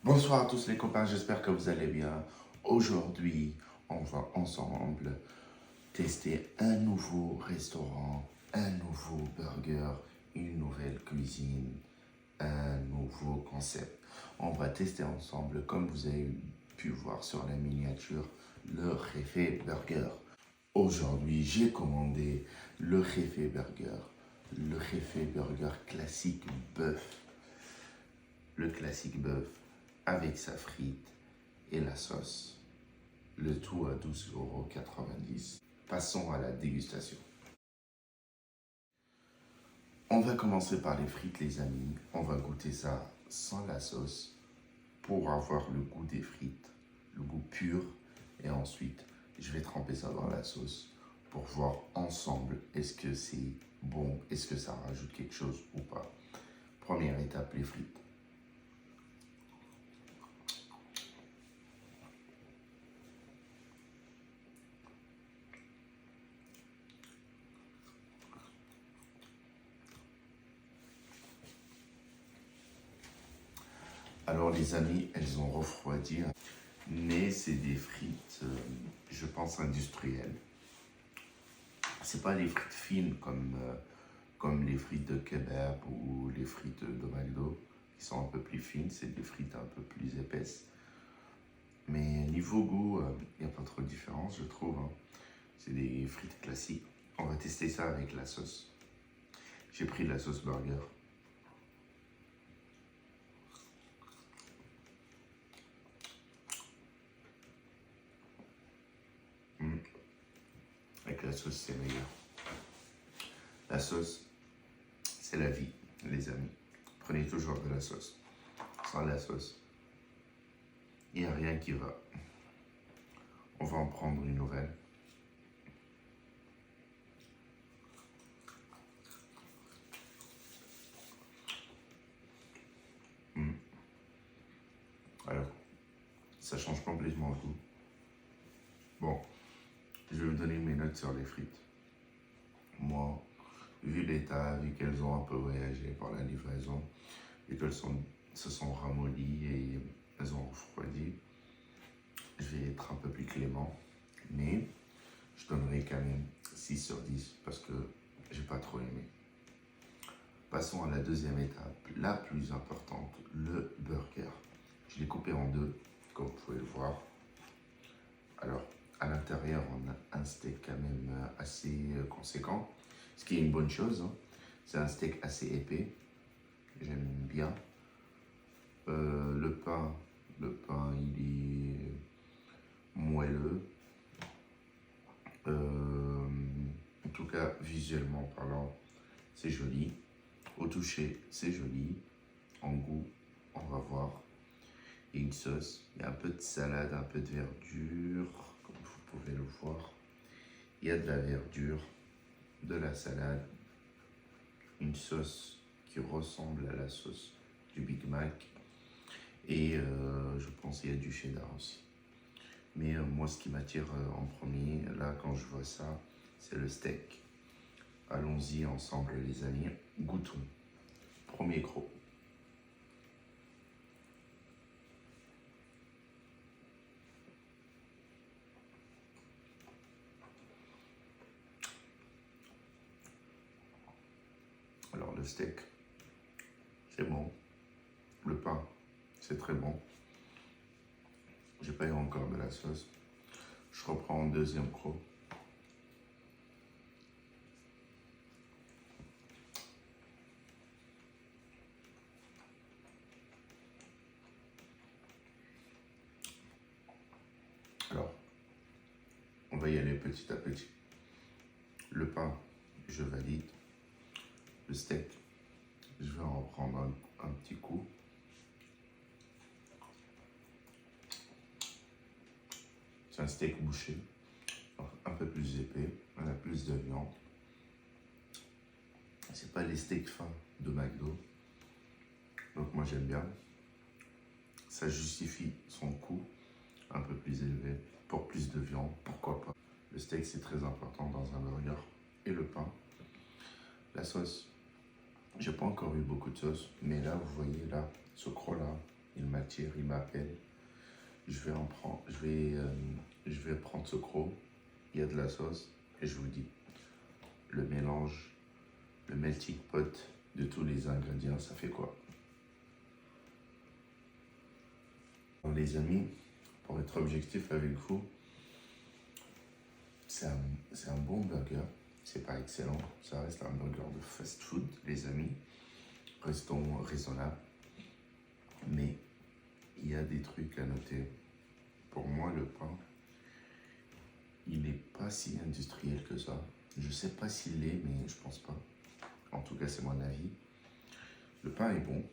Bonsoir à tous les copains, j'espère que vous allez bien. Aujourd'hui, on va ensemble tester un nouveau restaurant, un nouveau burger, une nouvelle cuisine, un nouveau concept. On va tester ensemble, comme vous avez pu voir sur la miniature, le Réfé Burger. Aujourd'hui, j'ai commandé le Réfé Burger, le Réfé Burger classique bœuf, le classique bœuf avec sa frite et la sauce. Le tout à 12,90 €. Passons à la dégustation. On va commencer par les frites, les amis. On va goûter ça sans la sauce pour avoir le goût des frites, le goût pur. Et ensuite, je vais tremper ça dans la sauce pour voir ensemble est-ce que c'est bon, est-ce que ça rajoute quelque chose ou pas. Première étape, les frites. Alors les amis, elles ont refroidi, mais c'est des frites, je pense, industrielles. C'est pas les frites fines comme les frites de kebab ou les frites de McDo, qui sont un peu plus fines, c'est des frites un peu plus épaisses. Mais niveau goût, il n'y a pas trop de différence, je trouve, hein. C'est des frites classiques. On va tester ça avec la sauce. J'ai pris de la sauce burger. Avec la sauce, c'est meilleur. La sauce, c'est la vie, les amis. Prenez toujours de la sauce. Sans la sauce, il n'y a rien qui va. On va en prendre une nouvelle. Alors, ça change complètement le goût. Bon, je vais vous donner mes notes sur les frites. Moi, vu l'état, vu qu'elles ont un peu voyagé par la livraison, et qu'elles se sont ramollies et elles ont refroidi, je vais être un peu plus clément. Mais je donnerai quand même 6 sur 10 parce que j'ai pas trop aimé. Passons à la deuxième étape, la plus importante, le burger. Je l'ai coupé en deux, comme vous pouvez le voir. Alors, à l'intérieur, on a un steak quand même assez conséquent, ce qui est une bonne chose, hein. C'est un steak assez épais, j'aime bien. Le pain, il est moelleux. En tout cas, visuellement parlant, c'est joli. Au toucher, c'est joli. En goût, on va voir. Et une sauce, il y a un peu de salade, un peu de verdure, comme vous pouvez le voir. Il y a de la verdure, de la salade, une sauce qui ressemble à la sauce du Big Mac. Et je pense qu'il y a du cheddar aussi. Mais moi, ce qui m'attire en premier, là, quand je vois ça, c'est le steak. Allons-y ensemble, les amis. Goûtons. Premier croc. Alors, le steak, c'est bon. Le pain, c'est très bon. J'ai pas eu encore de la sauce. Je reprends un deuxième croc. Alors, on va y aller petit à petit. Le pain, je valide. Le steak, je vais en prendre un petit coup. C'est un steak bouché, un peu plus épais, on a plus de viande. C'est pas les steaks fins de McDo. Donc moi j'aime bien. Ça justifie son coût un peu plus élevé pour plus de viande, pourquoi pas. Le steak c'est très important dans un burger. Et le pain. La sauce, j'ai pas encore eu beaucoup de sauce, mais là vous voyez là, ce croc là, il m'attire, il m'appelle. Je vais prendre ce croc, il y a de la sauce, et je vous dis, le mélange, le melting pot de tous les ingrédients, ça fait quoi? Alors, les amis, pour être objectif avec vous, c'est un bon burger. C'est pas excellent, ça reste un burger de fast food, les amis. Restons raisonnables. Mais il y a des trucs à noter. Pour moi, le pain, il n'est pas si industriel que ça. Je sais pas s'il l'est, mais je pense pas. En tout cas, c'est mon avis. Le pain est bon,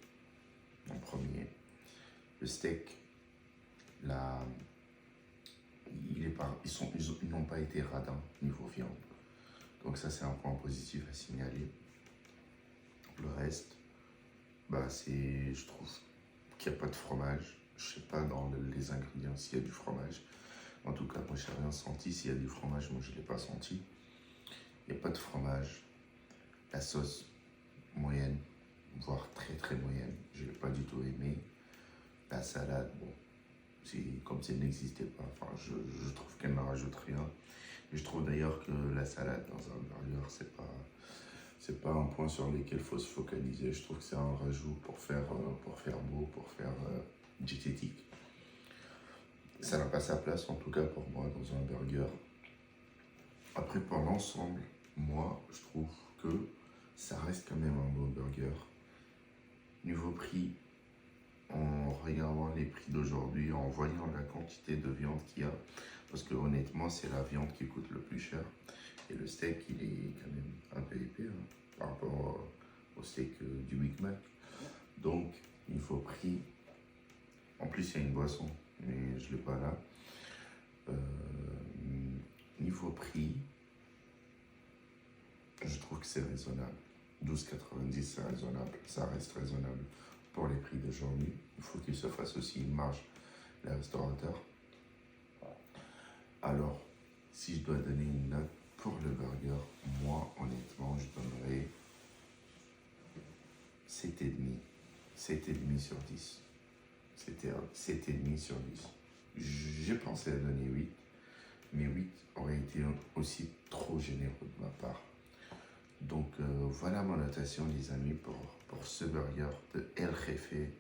en premier. Le steak, là, ils n'ont pas été radins niveau viande. Donc ça, c'est un point positif à signaler. Le reste, je trouve qu'il n'y a pas de fromage. Je sais pas dans les ingrédients s'il y a du fromage. En tout cas, moi, je n'ai rien senti. S'il y a du fromage, moi, je ne l'ai pas senti. Il n'y a pas de fromage. La sauce, moyenne, voire très très moyenne. Je ne l'ai pas du tout aimé. La salade, bon, c'est comme si elle n'existait pas. Enfin, je trouve qu'elle ne rajoute rien. Et je trouve d'ailleurs que la salade dans un burger, c'est pas un point sur lequel il faut se focaliser. Je trouve que c'est un rajout pour faire beau, pour faire diététique. Ça n'a pas sa place, en tout cas pour moi, dans un burger. Après, pour l'ensemble, moi, je trouve que ça reste quand même un bon burger. Niveau prix, en regardant les prix d'aujourd'hui, en voyant la quantité de viande qu'il y a, parce que honnêtement, c'est la viande qui coûte le plus cher. Et le steak, il est quand même un peu épais par rapport au steak du Big Mac. Donc, niveau prix, en plus, il y a une boisson, mais je ne l'ai pas là. Niveau prix, je trouve que c'est raisonnable. 12,90 c'est raisonnable, ça reste raisonnable pour les prix d'aujourd'hui. Il faut qu'il se fasse aussi une marge, les restaurateurs. Alors, si je dois donner une note pour le burger, moi, honnêtement, je donnerais 7,5. 7,5 sur 10. C'était 7,5 sur 10. J'ai pensé à donner 8, mais 8 aurait été aussi trop généreux de ma part. Donc voilà mon notation les amis pour ce burger de El Jefe.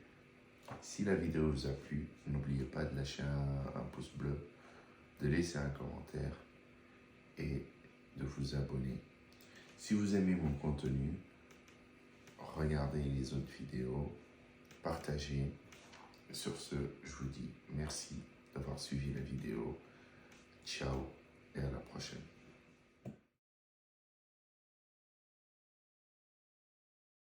Si la vidéo vous a plu, n'oubliez pas de lâcher un pouce bleu, de laisser un commentaire et de vous abonner. Si vous aimez mon contenu, regardez les autres vidéos, partagez. Sur ce, je vous dis merci d'avoir suivi la vidéo. Ciao et à la prochaine.